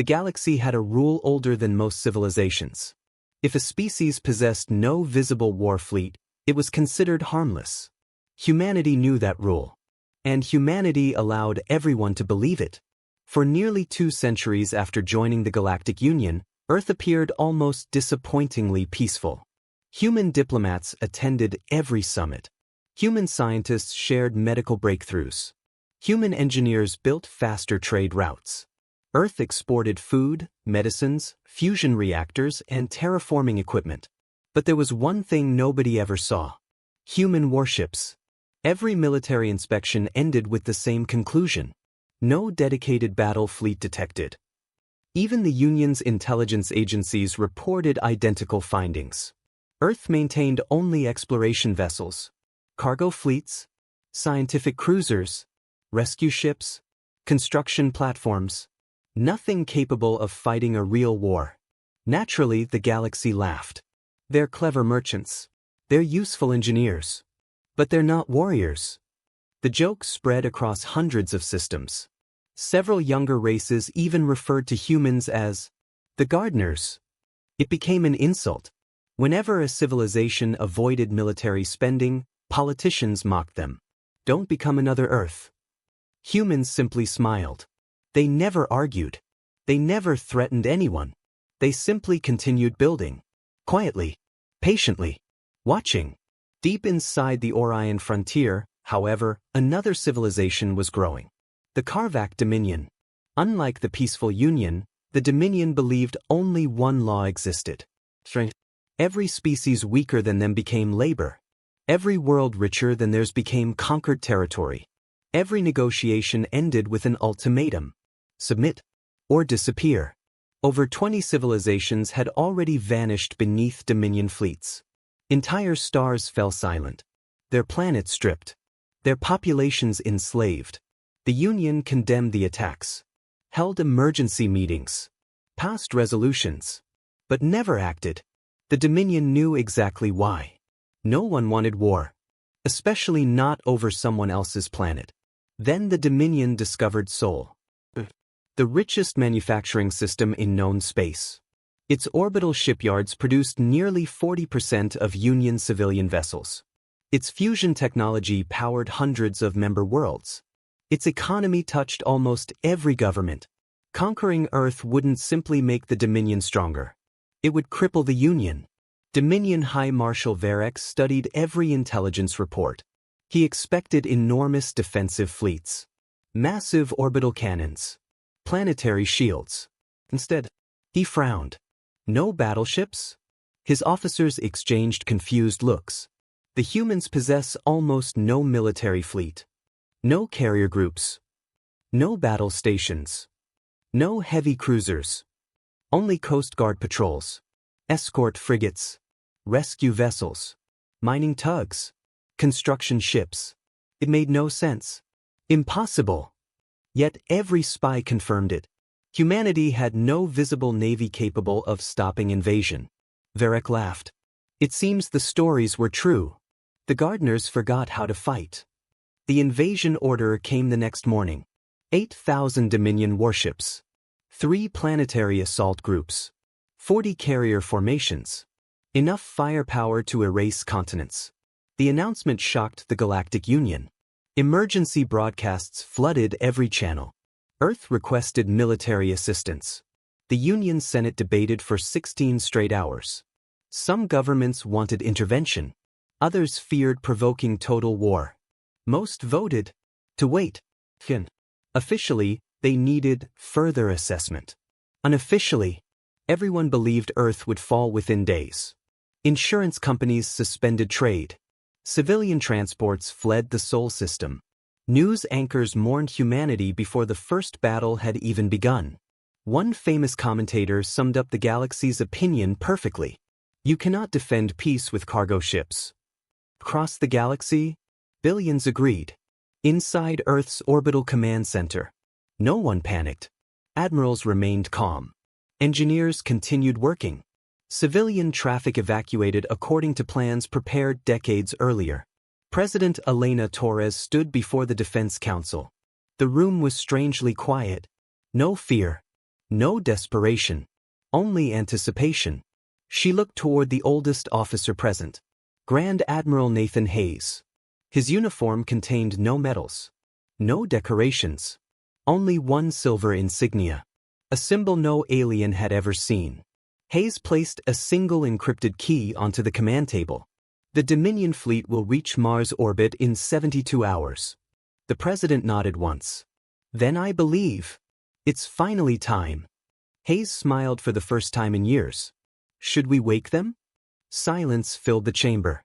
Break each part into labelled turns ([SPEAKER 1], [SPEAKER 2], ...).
[SPEAKER 1] The galaxy had a rule older than most civilizations. If a species possessed no visible war fleet, it was considered harmless. Humanity knew that rule. And humanity allowed everyone to believe it. For nearly 2 centuries after joining the Galactic Union, Earth appeared almost disappointingly peaceful. Human diplomats attended every summit. Human scientists shared medical breakthroughs. Human engineers built faster trade routes. Earth exported food, medicines, fusion reactors, and terraforming equipment. But there was one thing nobody ever saw: human warships. Every military inspection ended with the same conclusion: no dedicated battle fleet detected. Even the Union's intelligence agencies reported identical findings. Earth maintained only exploration vessels, cargo fleets, scientific cruisers, rescue ships, construction platforms. Nothing capable of fighting a real war. Naturally, the galaxy laughed. They're clever merchants. They're useful engineers. But they're not warriors. The joke spread across hundreds of systems. Several younger races even referred to humans as the gardeners. It became an insult. Whenever a civilization avoided military spending, politicians mocked them. Don't become another Earth. Humans simply smiled. They never argued. They never threatened anyone. They simply continued building. Quietly. Patiently. Watching. Deep inside the Orion frontier, however, another civilization was growing. The Karvak Dominion. Unlike the peaceful Union, the Dominion believed only one law existed. Every species weaker than them became labor. Every world richer than theirs became conquered territory. Every negotiation ended with an ultimatum: submit or disappear. Over 20 civilizations had already vanished beneath Dominion fleets. Entire stars fell silent. Their planets stripped. Their populations enslaved. The Union condemned the attacks, held emergency meetings, passed resolutions, but never acted. The Dominion knew exactly why. No one wanted war, especially not over someone else's planet. Then the Dominion discovered Sol, the richest manufacturing system in known space. Its orbital shipyards produced nearly 40% of Union civilian vessels. Its fusion technology powered hundreds of member worlds. Its economy touched almost every government. Conquering Earth wouldn't simply make the Dominion stronger. It would cripple the Union. Dominion High Marshal Varex studied every intelligence report. He expected enormous defensive fleets, massive orbital cannons, planetary shields. Instead, he frowned. No battleships? His officers exchanged confused looks. The humans possess almost no military fleet. No carrier groups. No battle stations. No heavy cruisers. Only Coast Guard patrols, escort frigates, rescue vessels, mining tugs, construction ships. It made no sense. Impossible. Yet every spy confirmed it. Humanity had no visible navy capable of stopping invasion. Varek laughed. It seems the stories were true. The gardeners forgot how to fight. The invasion order came the next morning. 8,000 Dominion warships. 3 planetary assault groups. 40 carrier formations. Enough firepower to erase continents. The announcement shocked the Galactic Union. Emergency broadcasts flooded every channel. Earth requested military assistance. The Union Senate debated for 16 straight hours. Some governments wanted intervention. Others feared provoking total war. Most voted to wait. Officially, they needed further assessment. Unofficially, everyone believed Earth would fall within days. Insurance companies suspended trade. Civilian transports fled the Sol system. News anchors mourned humanity before the first battle had even begun. One famous commentator summed up the galaxy's opinion perfectly. You cannot defend peace with cargo ships. Across the galaxy, billions agreed. Inside Earth's orbital command center, no one panicked. Admirals remained calm. Engineers continued working. Civilian traffic evacuated according to plans prepared decades earlier. President Elena Torres stood before the Defense Council. The room was strangely quiet. No fear. No desperation. Only anticipation. She looked toward the oldest officer present, Grand Admiral Nathan Hayes. His uniform contained no medals. No decorations. Only one silver insignia. A symbol no alien had ever seen. Hayes placed a single encrypted key onto the command table. The Dominion fleet will reach Mars orbit in 72 hours. The president nodded once. Then I believe. It's finally time. Hayes smiled for the first time in years. Should we wake them? Silence filled the chamber.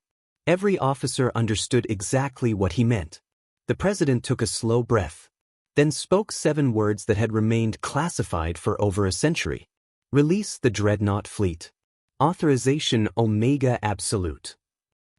[SPEAKER 1] Every officer understood exactly what he meant. The president took a slow breath, then spoke 7 words that had remained classified for over a century. Release the Dreadnought fleet. Authorization Omega Absolute.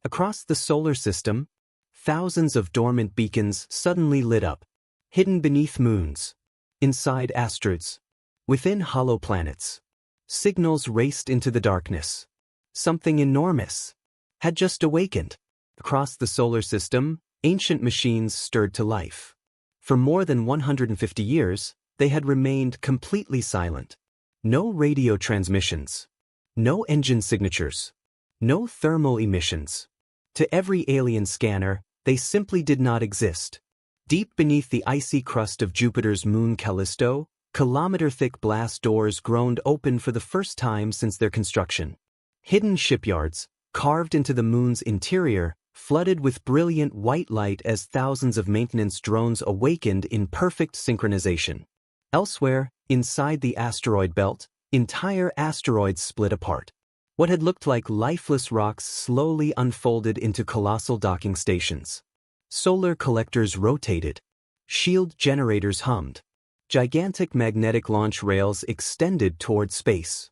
[SPEAKER 1] Across the solar system, thousands of dormant beacons suddenly lit up, hidden beneath moons, inside asteroids, within hollow planets. Signals raced into the darkness. Something enormous had just awakened. Across the solar system, ancient machines stirred to life. For more than 150 years, they had remained completely silent. No radio transmissions. No engine signatures. No thermal emissions. To every alien scanner, they simply did not exist. Deep beneath the icy crust of Jupiter's moon Callisto, kilometer-thick blast doors groaned open for the first time since their construction. Hidden shipyards, carved into the moon's interior, flooded with brilliant white light as thousands of maintenance drones awakened in perfect synchronization. Elsewhere, inside the asteroid belt, entire asteroids split apart. What had looked like lifeless rocks slowly unfolded into colossal docking stations. Solar collectors rotated. Shield generators hummed. Gigantic magnetic launch rails extended toward space.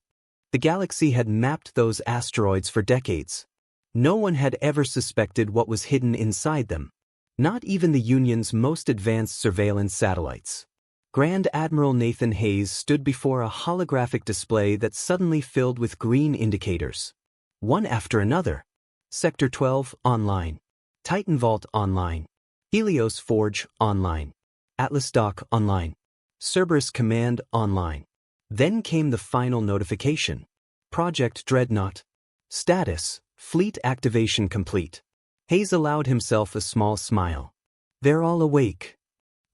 [SPEAKER 1] The galaxy had mapped those asteroids for decades. No one had ever suspected what was hidden inside them. Not even the Union's most advanced surveillance satellites. Grand Admiral Nathan Hayes stood before a holographic display that suddenly filled with green indicators. One after another. Sector 12 online. Titan Vault online. Helios Forge online. Atlas Dock online. Cerberus Command online. Then came the final notification. Project Dreadnought. Status, fleet activation complete. Hayes allowed himself a small smile. They're all awake.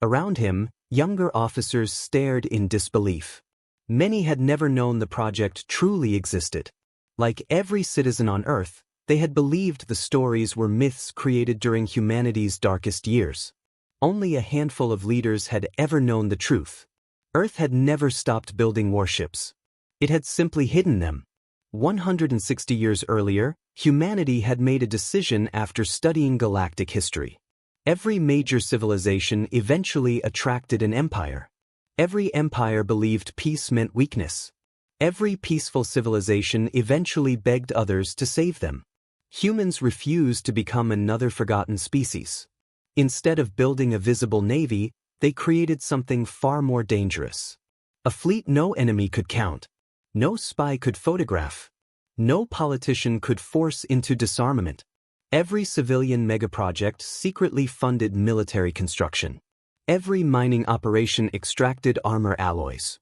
[SPEAKER 1] Around him, younger officers stared in disbelief. Many had never known the project truly existed. Like every citizen on Earth, they had believed the stories were myths created during humanity's darkest years. Only a handful of leaders had ever known the truth. Earth had never stopped building warships. It had simply hidden them. 160 years earlier, humanity had made a decision after studying galactic history. Every major civilization eventually attracted an empire. Every empire believed peace meant weakness. Every peaceful civilization eventually begged others to save them. Humans refused to become another forgotten species. Instead of building a visible navy, they created something far more dangerous. A fleet no enemy could count. No spy could photograph. No politician could force into disarmament. Every civilian megaproject secretly funded military construction. Every mining operation extracted armor alloys.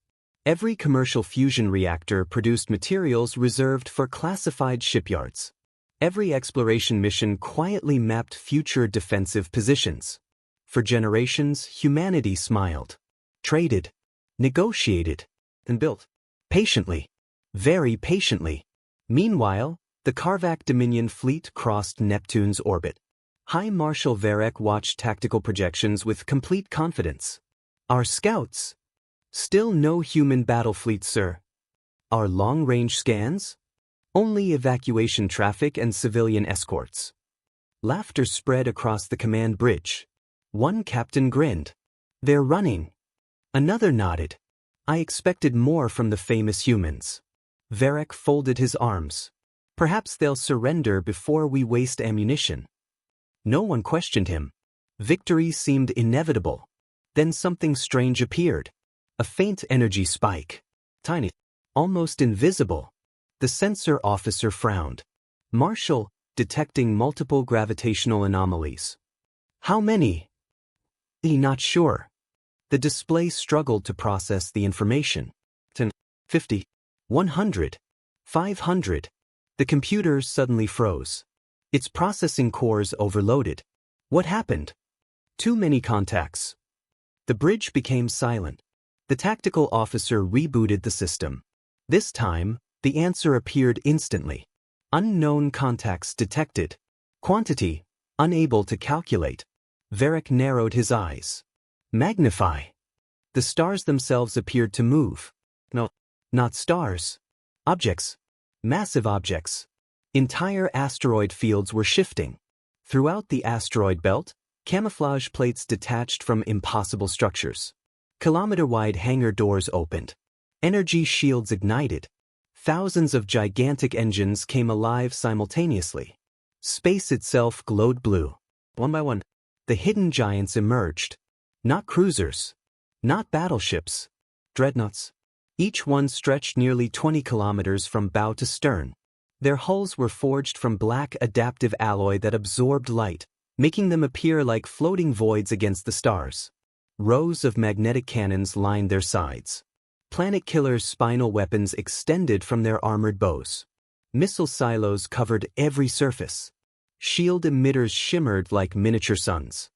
[SPEAKER 1] Every commercial fusion reactor produced materials reserved for classified shipyards. Every exploration mission quietly mapped future defensive positions. For generations, humanity smiled, traded, negotiated, and built. Patiently. Very patiently. Meanwhile, the Karvak Dominion fleet crossed Neptune's orbit. High Marshal Varek watched tactical projections with complete confidence. Our scouts? Still no human battle fleet, sir. Our long-range scans? Only evacuation traffic and civilian escorts. Laughter spread across the command bridge. One captain grinned. They're running. Another nodded. I expected more from the famous humans. Varek folded his arms. Perhaps they'll surrender before we waste ammunition. No one questioned him. Victory seemed inevitable. Then something strange appeared. A faint energy spike. Tiny. Almost invisible. The sensor officer frowned. Marshal, detecting multiple gravitational anomalies. How many? He not sure. The display struggled to process the information. 50, 100, 500. The computer suddenly froze. Its processing cores overloaded. What happened? Too many contacts. The bridge became silent. The tactical officer rebooted the system. This time, the answer appeared instantly. Unknown contacts detected. Quantity, unable to calculate. Varric narrowed his eyes. Magnify. The stars themselves appeared to move. No, not stars. Objects. Massive objects. Entire asteroid fields were shifting. Throughout the asteroid belt, camouflage plates detached from impossible structures. Kilometer-wide hangar doors opened. Energy shields ignited. Thousands of gigantic engines came alive simultaneously. Space itself glowed blue. One by one, the hidden giants emerged. Not cruisers. Not battleships. Dreadnoughts. Each one stretched nearly 20 kilometers from bow to stern. Their hulls were forged from black adaptive alloy that absorbed light, making them appear like floating voids against the stars. Rows of magnetic cannons lined their sides. Planet killers' spinal weapons extended from their armored bows. Missile silos covered every surface. Shield emitters shimmered like miniature suns.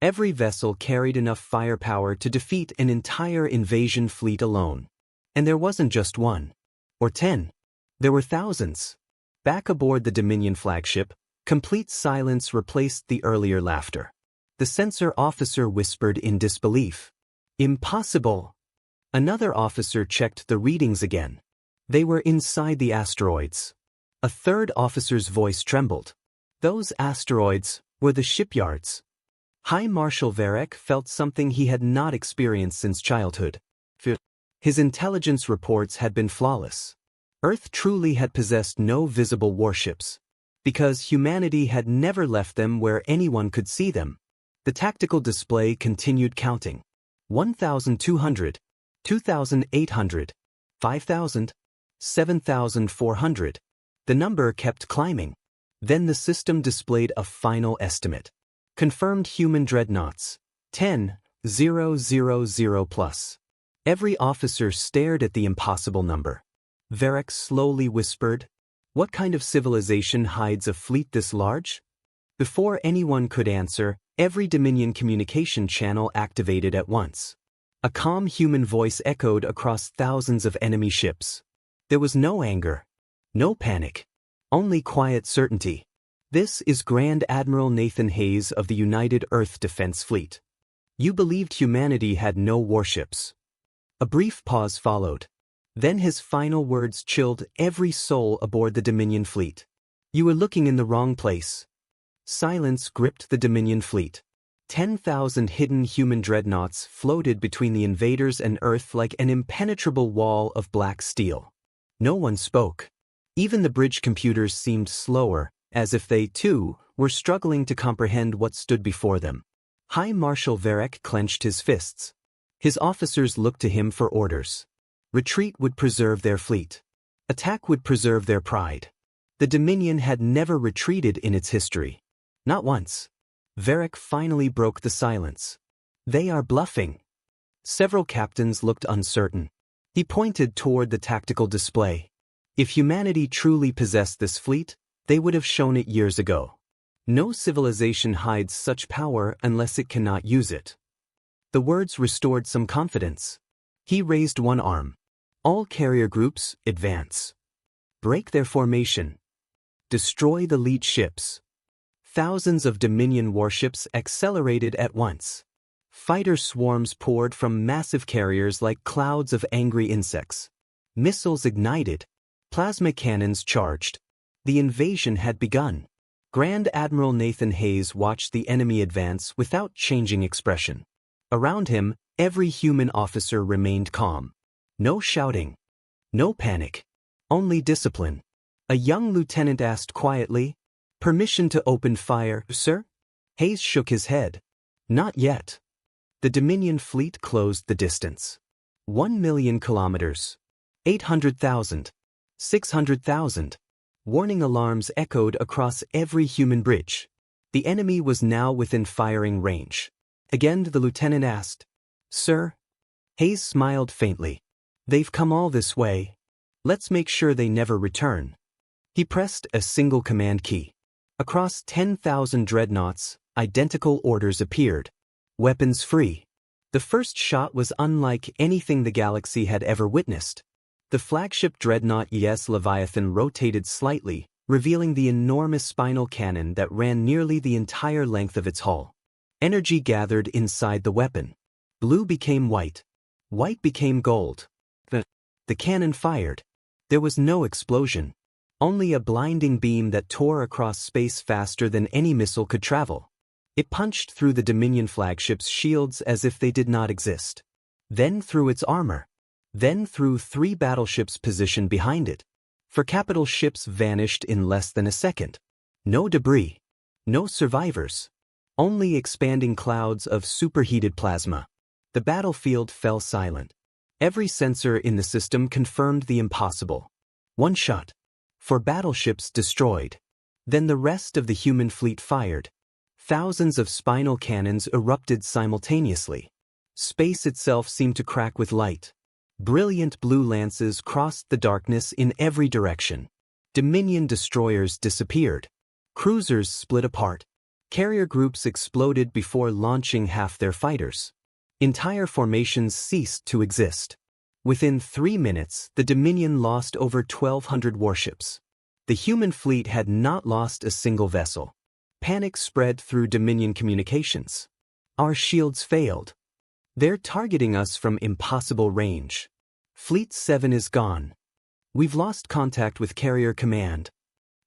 [SPEAKER 1] Every vessel carried enough firepower to defeat an entire invasion fleet alone. And there wasn't just one. Or 10. There were thousands. Back aboard the Dominion flagship, complete silence replaced the earlier laughter. The sensor officer whispered in disbelief. Impossible! Another officer checked the readings again. They were inside the asteroids. A third officer's voice trembled. Those asteroids were the shipyards. High Marshal Varric felt something he had not experienced since childhood. His intelligence reports had been flawless. Earth truly had possessed no visible warships. Because humanity had never left them where anyone could see them. The tactical display continued counting. 1,200. 2,800, 5,000, 7,400. The number kept climbing. Then the system displayed a final estimate. Confirmed human dreadnoughts, 10,000 plus. Every officer stared at the impossible number. Varric slowly whispered, "What kind of civilization hides a fleet this large?" Before anyone could answer, every Dominion communication channel activated at once. A calm human voice echoed across thousands of enemy ships. There was no anger, no panic, only quiet certainty. This is Grand Admiral Nathan Hayes of the United Earth Defense Fleet. You believed humanity had no warships. A brief pause followed. Then his final words chilled every soul aboard the Dominion fleet. You were looking in the wrong place. Silence gripped the Dominion fleet. 10,000 hidden human dreadnoughts floated between the invaders and Earth like an impenetrable wall of black steel. No one spoke. Even the bridge computers seemed slower, as if they, too, were struggling to comprehend what stood before them. High Marshal Varric clenched his fists. His officers looked to him for orders. Retreat would preserve their fleet. Attack would preserve their pride. The Dominion had never retreated in its history. Not once. Varric finally broke the silence. They are bluffing. Several captains looked uncertain. He pointed toward the tactical display. If humanity truly possessed this fleet, they would have shown it years ago. No civilization hides such power unless it cannot use it. The words restored some confidence. He raised one arm. All carrier groups, advance. Break their formation. Destroy the lead ships. Thousands of Dominion warships accelerated at once. Fighter swarms poured from massive carriers like clouds of angry insects. Missiles ignited. Plasma cannons charged. The invasion had begun. Grand Admiral Nathan Hayes watched the enemy advance without changing expression. Around him, every human officer remained calm. No shouting. No panic. Only discipline. A young lieutenant asked quietly, "Permission to open fire, sir?" Hayes shook his head. Not yet. The Dominion fleet closed the distance. 1,000,000 kilometers. 800,000. 600,000. Warning alarms echoed across every human bridge. The enemy was now within firing range. Again the lieutenant asked, "Sir?" Hayes smiled faintly. They've come all this way. Let's make sure they never return. He pressed a single command key. Across 10,000 dreadnoughts, identical orders appeared. Weapons free. The first shot was unlike anything the galaxy had ever witnessed. The flagship dreadnought Yes Leviathan rotated slightly, revealing the enormous spinal cannon that ran nearly the entire length of its hull. Energy gathered inside the weapon. Blue became white. White became gold. The cannon fired. There was no explosion. Only a blinding beam that tore across space faster than any missile could travel. It punched through the Dominion flagship's shields as if they did not exist. Then through its armor. Then through 3 battleships positioned behind it. 4 capital ships vanished in less than a second. No debris. No survivors. Only expanding clouds of superheated plasma. The battlefield fell silent. Every sensor in the system confirmed the impossible. 1 shot. 4 battleships destroyed. Then the rest of the human fleet fired. Thousands of spinal cannons erupted simultaneously. Space itself seemed to crack with light. Brilliant blue lances crossed the darkness in every direction. Dominion destroyers disappeared. Cruisers split apart. Carrier groups exploded before launching half their fighters. Entire formations ceased to exist. Within 3 minutes, the Dominion lost over 1,200 warships. The human fleet had not lost a single vessel. Panic spread through Dominion communications. Our shields failed. They're targeting us from impossible range. Fleet 7 is gone. We've lost contact with Carrier Command.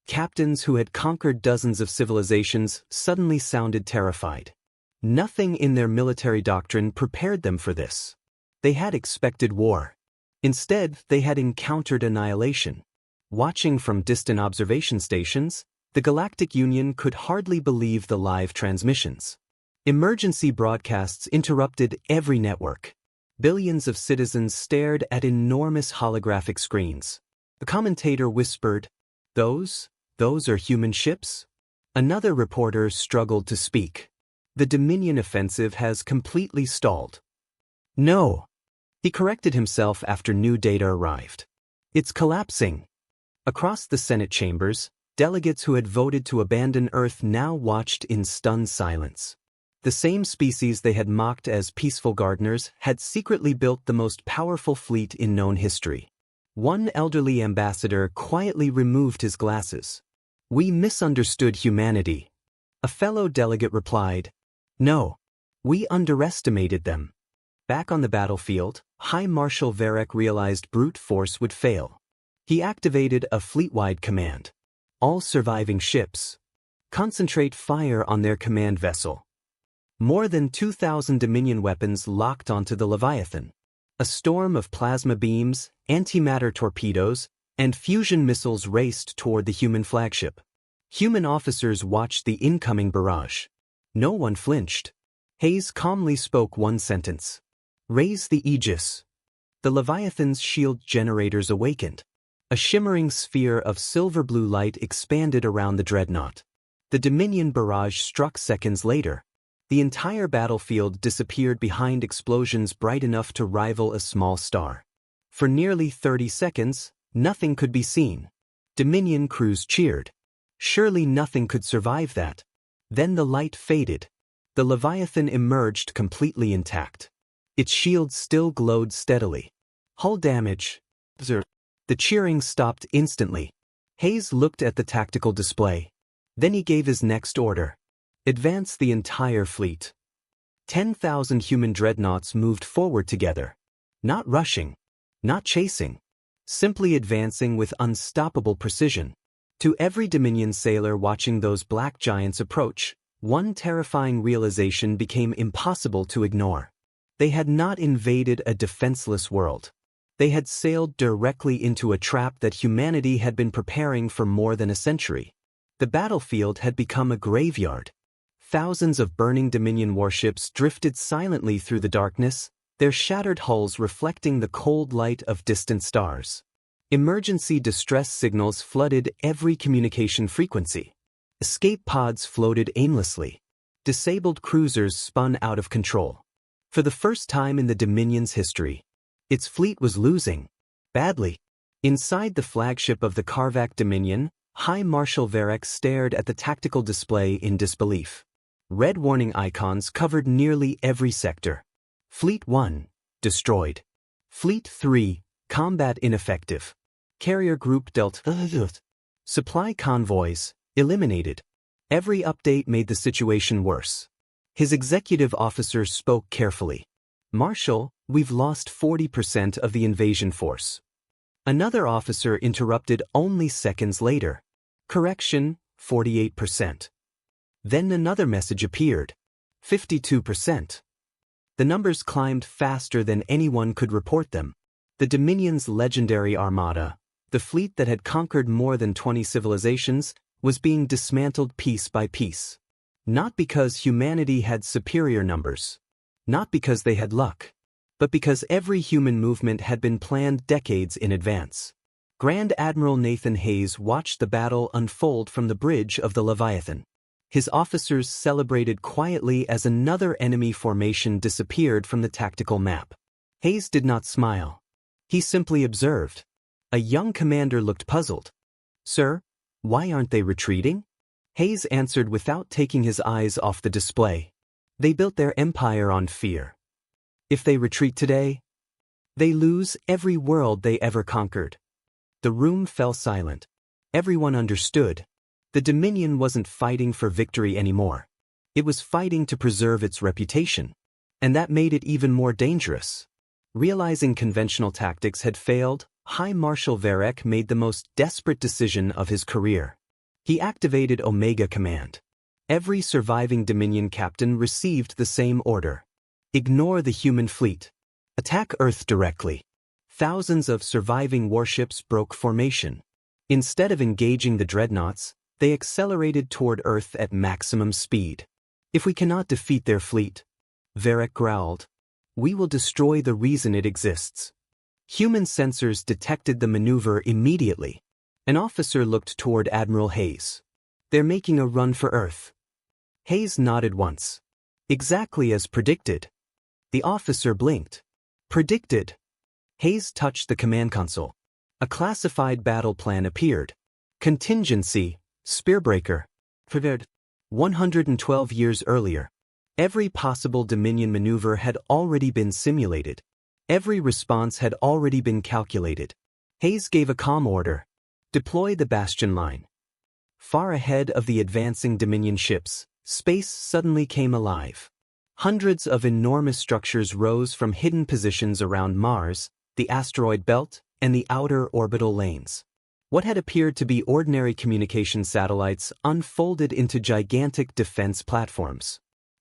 [SPEAKER 1] Captains who had conquered dozens of civilizations suddenly sounded terrified. Nothing in their military doctrine prepared them for this. They had expected war. Instead, they had encountered annihilation. Watching from distant observation stations, the Galactic Union could hardly believe the live transmissions. Emergency broadcasts interrupted every network. Billions of citizens stared at enormous holographic screens. A commentator whispered, Those are human ships?" Another reporter struggled to speak. The Dominion offensive has completely stalled. No. He corrected himself after new data arrived. It's collapsing. Across the Senate chambers, delegates who had voted to abandon Earth now watched in stunned silence. The same species they had mocked as peaceful gardeners had secretly built the most powerful fleet in known history. One elderly ambassador quietly removed his glasses. "We misunderstood humanity." A fellow delegate replied, "No, we underestimated them." Back on the battlefield, High Marshal Varek realized brute force would fail. He activated a fleet-wide command. All surviving ships, concentrate fire on their command vessel. More than 2,000 Dominion weapons locked onto the Leviathan. A storm of plasma beams, antimatter torpedoes, and fusion missiles raced toward the human flagship. Human officers watched the incoming barrage. No one flinched. Hayes calmly spoke one sentence. "Raise the Aegis." The Leviathan's shield generators awakened. A shimmering sphere of silver-blue light expanded around the dreadnought. The Dominion barrage struck seconds later. The entire battlefield disappeared behind explosions bright enough to rival a small star. For nearly 30 seconds, nothing could be seen. Dominion crews cheered. Surely nothing could survive that. Then the light faded. The Leviathan emerged completely intact. Its shields still glowed steadily. Hull damage. The cheering stopped instantly. Hayes looked at the tactical display. Then he gave his next order. Advance the entire fleet. 10,000 human dreadnoughts moved forward together. Not rushing. Not chasing. Simply advancing with unstoppable precision. To every Dominion sailor watching those black giants approach, one terrifying realization became impossible to ignore. They had not invaded a defenseless world. They had sailed directly into a trap that humanity had been preparing for more than a century. The battlefield had become a graveyard. Thousands of burning Dominion warships drifted silently through the darkness, their shattered hulls reflecting the cold light of distant stars. Emergency distress signals flooded every communication frequency. Escape pods floated aimlessly. Disabled cruisers spun out of control. For the first time in the Dominion's history, Its fleet was losing. Badly. Inside the flagship of the Karvak Dominion, High Marshal Varek stared at the tactical display in disbelief. Red warning icons covered nearly every sector. Fleet 1, destroyed. Fleet 3, combat ineffective. Carrier group dealt. Supply convoys, eliminated. Every update made the situation worse. His executive officers spoke carefully. Marshal, we've lost 40% of the invasion force. Another officer interrupted only seconds later. Correction, 48%. Then another message appeared. 52%. The numbers climbed faster than anyone could report them. The Dominion's legendary armada, the fleet that had conquered more than 20 civilizations, was being dismantled piece by piece. Not because humanity had superior numbers. Not because they had luck. But because every human movement had been planned decades in advance. Grand Admiral Nathan Hayes watched the battle unfold from the bridge of the Leviathan. His officers celebrated quietly as another enemy formation disappeared from the tactical map. Hayes did not smile. He simply observed. A young commander looked puzzled. Sir, why aren't they retreating? Hayes answered without taking his eyes off the display. They built their empire on fear. If they retreat today, they lose every world they ever conquered. The room fell silent. Everyone understood. The Dominion wasn't fighting for victory anymore. It was fighting to preserve its reputation. And that made it even more dangerous. Realizing conventional tactics had failed, High Marshal Varek made the most desperate decision of his career. He activated Omega Command. Every surviving Dominion captain received the same order. Ignore the human fleet. Attack Earth directly. Thousands of surviving warships broke formation. Instead of engaging the Dreadnoughts, they accelerated toward Earth at maximum speed. If we cannot defeat their fleet, Varek growled, we will destroy the reason it exists. Human sensors detected the maneuver immediately. An officer looked toward Admiral Hayes. They're making a run for Earth. Hayes nodded once. Exactly as predicted. The officer blinked. Predicted. Hayes touched the command console. A classified battle plan appeared. Contingency, Spearbreaker. Prepared. 112 years earlier. Every possible Dominion maneuver had already been simulated. Every response had already been calculated. Hayes gave a calm order. Deploy the Bastion line. Far ahead of the advancing Dominion ships, space suddenly came alive. Hundreds of enormous structures rose from hidden positions around Mars, the asteroid belt, and the outer orbital lanes. What had appeared to be ordinary communication satellites unfolded into gigantic defense platforms.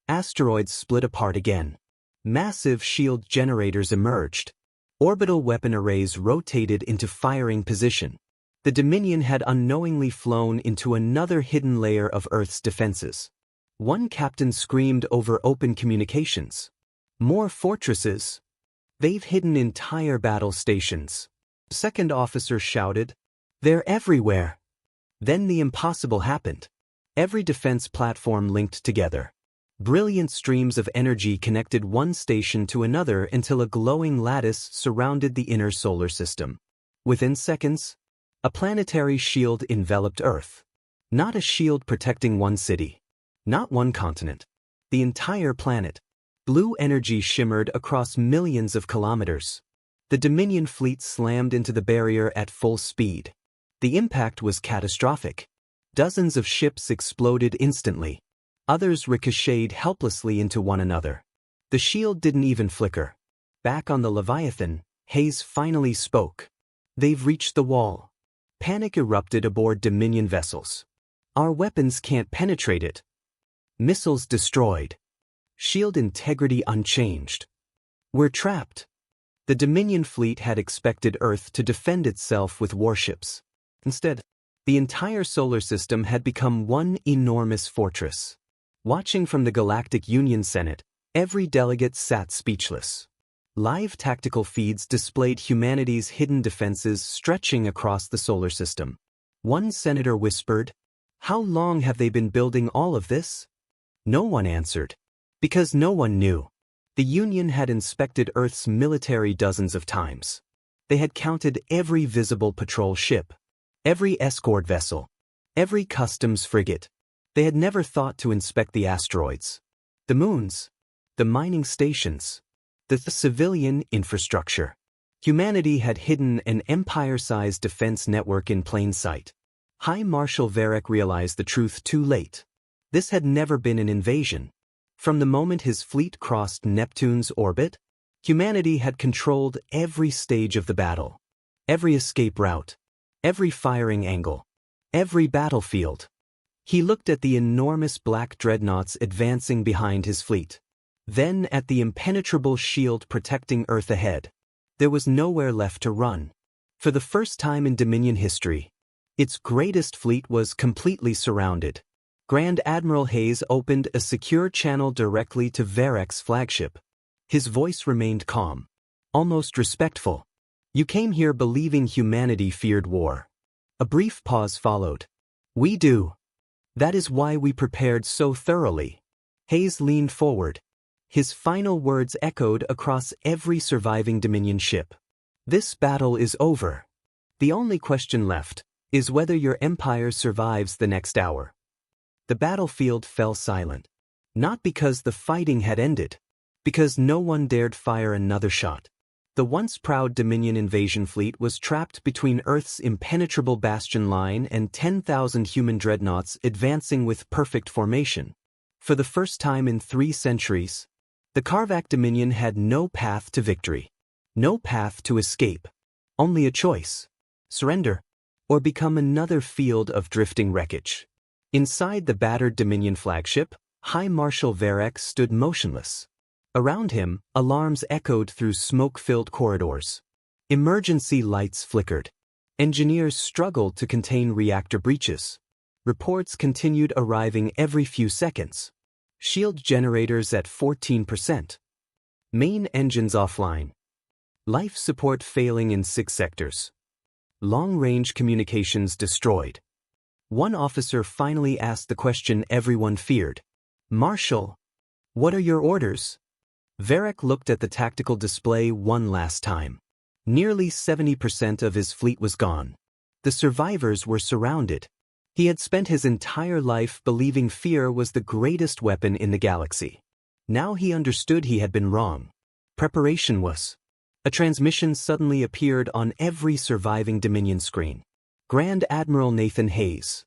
[SPEAKER 1] Asteroids split apart again. Massive shield generators emerged. Orbital weapon arrays rotated into firing position. The Dominion had unknowingly flown into another hidden layer of Earth's defenses. One captain screamed over open communications. More fortresses. They've hidden entire battle stations. Second officer shouted. They're everywhere. Then the impossible happened. Every defense platform linked together. Brilliant streams of energy connected one station to another until a glowing lattice surrounded the inner solar system. Within seconds, a planetary shield enveloped Earth. Not a shield protecting one city. Not one continent. The entire planet. Blue energy shimmered across millions of kilometers. The Dominion fleet slammed into the barrier at full speed. The impact was catastrophic. Dozens of ships exploded instantly. Others ricocheted helplessly into one another. The shield didn't even flicker. Back on the Leviathan, Hayes finally spoke. They've reached the wall. Panic erupted aboard Dominion vessels. Our weapons can't penetrate it. Missiles destroyed. Shield integrity unchanged. We're trapped. The Dominion fleet had expected Earth to defend itself with warships. Instead, the entire solar system had become one enormous fortress. Watching from the Galactic Union Senate, every delegate sat speechless. Live tactical feeds displayed humanity's hidden defenses stretching across the solar system. One senator whispered, "How long have they been building all of this?" No one answered. Because no one knew. The Union had inspected Earth's military dozens of times. They had counted every visible patrol ship, every escort vessel, every customs frigate. They had never thought to inspect the asteroids, the moons, the mining stations, the civilian infrastructure. Humanity had hidden an empire-sized defense network in plain sight. High Marshal Varric realized the truth too late. This had never been an invasion. From the moment his fleet crossed Neptune's orbit, humanity had controlled every stage of the battle, every escape route, every firing angle, every battlefield. He looked at the enormous black dreadnoughts advancing behind his fleet, then at the impenetrable shield protecting Earth ahead. There was nowhere left to run. For the first time in Dominion history, its greatest fleet was completely surrounded. Grand Admiral Hayes opened a secure channel directly to Varric's flagship. His voice remained calm, almost respectful. "You came here believing humanity feared war." A brief pause followed. "We do. That is why we prepared so thoroughly." Hayes leaned forward. His final words echoed across every surviving Dominion ship. "This battle is over. The only question left is whether your empire survives the next hour." The battlefield fell silent. Not because the fighting had ended, because no one dared fire another shot. The once proud Dominion invasion fleet was trapped between Earth's impenetrable bastion line and 10,000 human dreadnoughts advancing with perfect formation. For the first time in 3 centuries, the Karvak Dominion had no path to victory, no path to escape, only a choice: surrender, or become another field of drifting wreckage. Inside the battered Dominion flagship, High Marshal Varric stood motionless. Around him, alarms echoed through smoke-filled corridors. Emergency lights flickered. Engineers struggled to contain reactor breaches. Reports continued arriving every few seconds. Shield generators at 14%. Main engines offline. Life support failing in 6 sectors. Long-range communications destroyed. One officer finally asked the question everyone feared. "Marshal, what are your orders?" Varric looked at the tactical display one last time. Nearly 70% of his fleet was gone. The survivors were surrounded. He had spent his entire life believing fear was the greatest weapon in the galaxy. Now he understood he had been wrong. Preparation was. A transmission suddenly appeared on every surviving Dominion screen. Grand Admiral Nathan Hayes.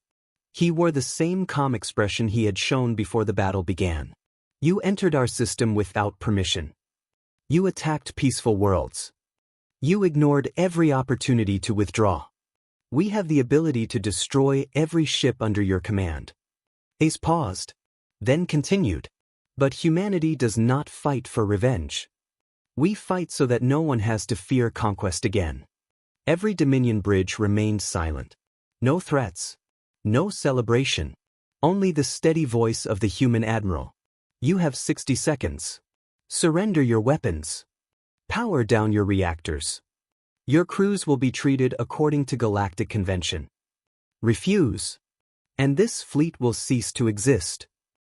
[SPEAKER 1] He wore the same calm expression he had shown before the battle began. "You entered our system without permission. You attacked peaceful worlds. You ignored every opportunity to withdraw. We have the ability to destroy every ship under your command." Hayes paused, then continued. "But humanity does not fight for revenge. We fight so that no one has to fear conquest again." Every Dominion bridge remained silent. No threats. No celebration. Only the steady voice of the human admiral. "You have 60 seconds. Surrender your weapons. Power down your reactors. Your crews will be treated according to galactic convention. Refuse, and this fleet will cease to exist."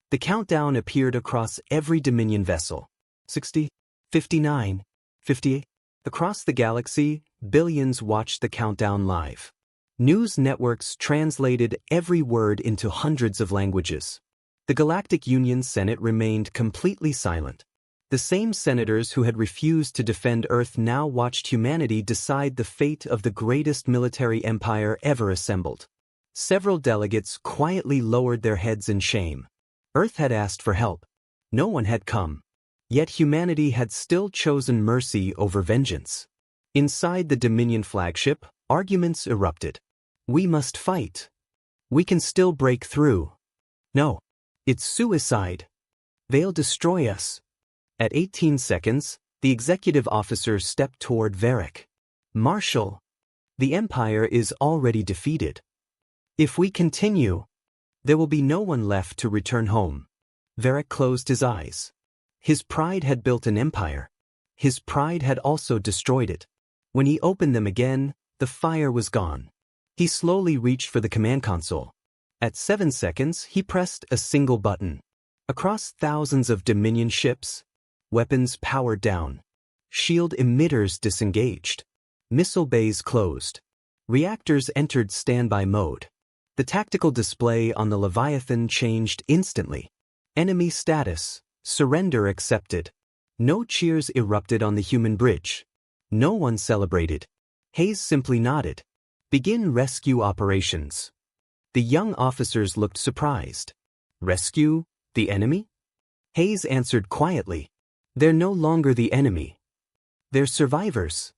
[SPEAKER 1] The countdown appeared across every Dominion vessel. 60, 59, 58. Across the galaxy, billions watched the countdown live. News networks translated every word into hundreds of languages. The Galactic Union Senate remained completely silent. The same senators who had refused to defend Earth now watched humanity decide the fate of the greatest military empire ever assembled. Several delegates quietly lowered their heads in shame. Earth had asked for help. No one had come. Yet humanity had still chosen mercy over vengeance. Inside the Dominion flagship, arguments erupted. "We must fight. We can still break through." "No. It's suicide. They'll destroy us." At 18 seconds, the executive officer stepped toward Varric. "Marshal, the Empire is already defeated. If we continue, there will be no one left to return home." Varric closed his eyes. His pride had built an empire. His pride had also destroyed it. When he opened them again, the fire was gone. He slowly reached for the command console. At 7 seconds, he pressed a single button. Across thousands of Dominion ships, Weapons powered down. Shield emitters disengaged. Missile bays closed. Reactors entered standby mode. The tactical display on the Leviathan changed instantly. Enemy status, surrender accepted. No cheers erupted on the human bridge. No one celebrated. Hayes simply nodded. Begin rescue operations. The young officers looked surprised. Rescue the enemy? Hayes answered quietly. They're no longer the enemy. They're survivors.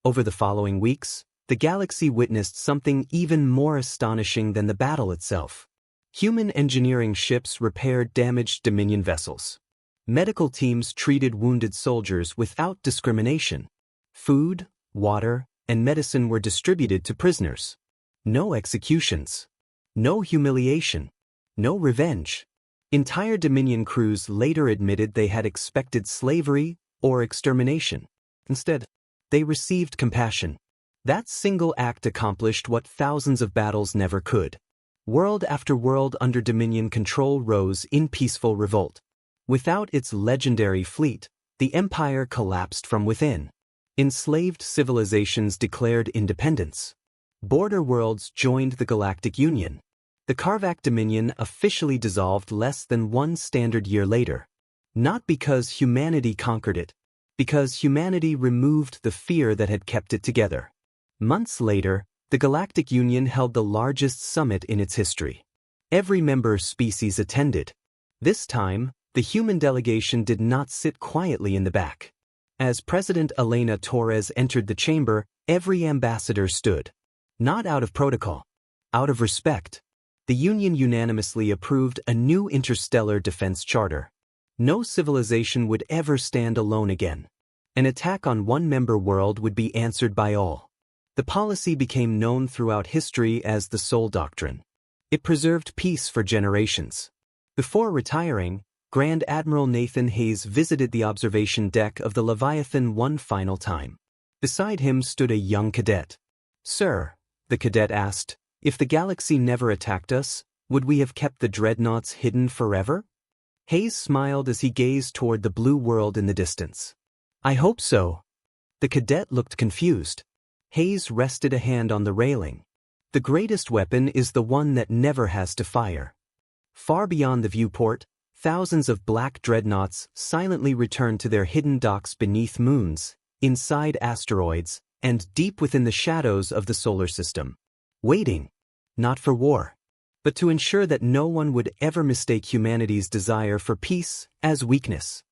[SPEAKER 1] Over the following weeks, the galaxy witnessed something even more astonishing than the battle itself. Human engineering ships repaired damaged Dominion vessels. Medical teams treated wounded soldiers without discrimination. Food, water, and medicine were distributed to prisoners. No executions. No humiliation. No revenge. Entire Dominion crews later admitted they had expected slavery or extermination. Instead, they received compassion. That single act accomplished what thousands of battles never could. World after world under Dominion control rose in peaceful revolt. Without its legendary fleet, the Empire collapsed from within. Enslaved civilizations declared independence. Border worlds joined the Galactic Union. The Karvak Dominion officially dissolved less than 1 standard year later. Not because humanity conquered it, because humanity removed the fear that had kept it together. Months later, the Galactic Union held the largest summit in its history. Every member species attended. This time, the human delegation did not sit quietly in the back. As President Elena Torres entered the chamber, every ambassador stood. Not out of protocol. Out of respect. The Union unanimously approved a new interstellar defense charter. No civilization would ever stand alone again. An attack on one member world would be answered by all. The policy became known throughout history as the Soul Doctrine. It preserved peace for generations. Before retiring, Grand Admiral Nathan Hayes visited the observation deck of the Leviathan one final time. Beside him stood a young cadet. "Sir," the cadet asked, "if the galaxy never attacked us, would we have kept the Dreadnoughts hidden forever?" Hayes smiled as he gazed toward the blue world in the distance. "I hope so." The cadet looked confused. Hayes rested a hand on the railing. "The greatest weapon is the one that never has to fire." Far beyond the viewport, thousands of black dreadnoughts silently returned to their hidden docks beneath moons, inside asteroids, and deep within the shadows of the solar system. Waiting, not for war, but to ensure that no one would ever mistake humanity's desire for peace as weakness.